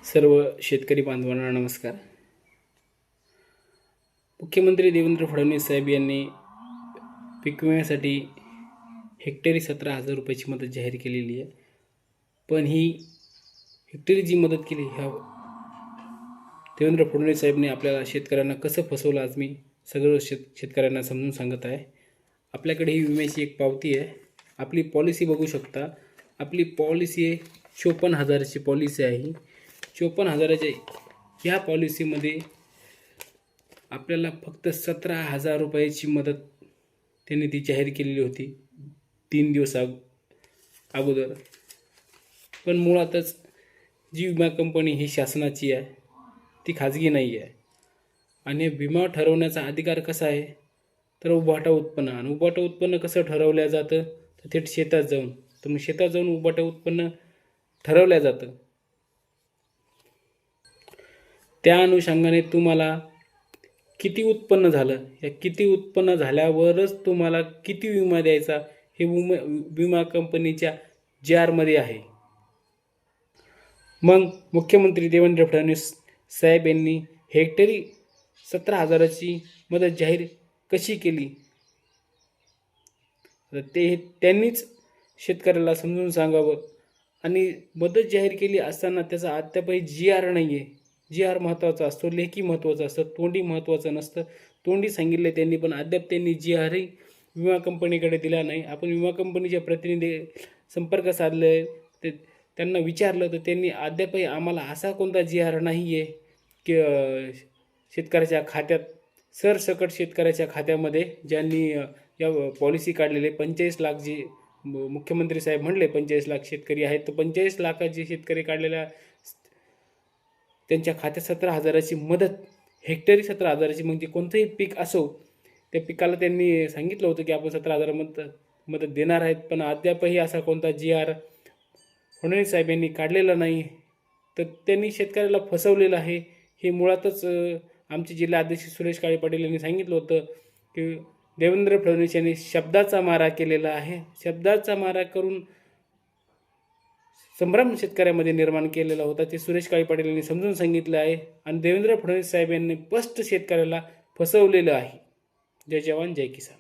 सर्व शेतकरी बांधवांना नमस्कार। मुख्यमंत्री देवेंद्र फडणवीस साहेब यांनी पीक विम्यासाठी हेक्टरी 17,000 रुपयाची मदत जाहीर केलेली आहे। पण ही हेक्टरी जी मदत केली ह्या देवेंद्र फडणवीस साहेबने आपल्याला शेतकऱ्यांना कसं फसवलं आज मी सगळं शेतकऱ्यांना समजून सांगत आहे। आपल्याकडे ही विम्याची एक पावती आहे, आपली पॉलिसी बघू शकता। आपली पॉलिसी आहे 54,000ची पॉलिसी आहे। 54,000च्या या पॉलिसीमध्ये आपल्याला फक्त 17,000 रुपयाची मदत त्यांनी ती जाहीर केलेली होती 3 दिवस अगोदर। पण मुळातच जी विमा कंपनी ही शासनाची आहे ती खाजगी नाही आहे आणि विमा ठरवण्याचा अधिकार कसा आहे तर उभाटा उत्पन्न। आणि उभाटा उत्पन्न कसं ठरवलं जातं तर थेट शेतात जाऊन, तर मग शेतात जाऊन उभाटा उत्पन्न ठरवलं जातं। त्या अनुषंगाने तुम्हाला किती उत्पन्न झालं, या किती उत्पन्न झाल्यावरच तुम्हाला किती विमा द्यायचा हे विमा कंपनीच्या JR आहे। मग मुख्यमंत्री देवेंद्र फडणवीस साहेब यांनी हेक्टरी 17,000ची मदत जाहीर कशी केली तर ते त्यांनीच शेतकऱ्याला समजून सांगावं। आणि मदत जाहीर केली असताना त्याचा अद्यापही JR नाही आहे। JR महत्त्वाचा असतो, लेखी महत्त्वाचा असतं, तोंडी महत्त्वाचं नसतं। तोंडी सांगितले त्यांनी पण अद्याप त्यांनी JR ही विमा कंपनीकडे दिला नाही। आपण विमा कंपनीच्या प्रतिनिधी संपर्क साधले, ते त्यांना विचारलं तर त्यांनी अद्यापही आम्हाला असा कोणता JR नाही आहे की शेतकऱ्याच्या खात्यात सरसकट शेतकऱ्याच्या खात्यामध्ये ज्यांनी या पॉलिसी काढलेले 45 लाख जे मुख्यमंत्री साहेब म्हणले 45 लाख शेतकरी आहेत, तर 45 लाखाचे शेतकरी काढलेल्या त्यांच्या खात्यात 17,000ची मदत, हेक्टरी 17,000ची, म्हणजे कोणतंही पीक असो त्या पिकाला त्यांनी सांगितलं होतं की आपण 17,000 मदत देणार आहेत। पण अद्यापही असा कोणता JR फडणवीस साहेब यांनी काढलेला नाही, तर त्यांनी शेतकऱ्याला फसवलेलं आहे। हे मुळातच आमचे जिल्हाध्यक्ष सुरेश काळे पाटील यांनी सांगितलं होतं की देवेंद्र फडणवीस यांनी शब्दाचा मारा केलेला आहे। शब्दाचा मारा करून संभ्रम शेतकऱ्यामध्ये निर्माण केलेला होता, ते सुरेश काळे पाटील यांनी समजून सांगितलं आहे। आणि देवेंद्र फडणवीस साहेब यांनी स्पष्ट शेतकऱ्याला फसवलेलं आहे। जय जवान जय किसान।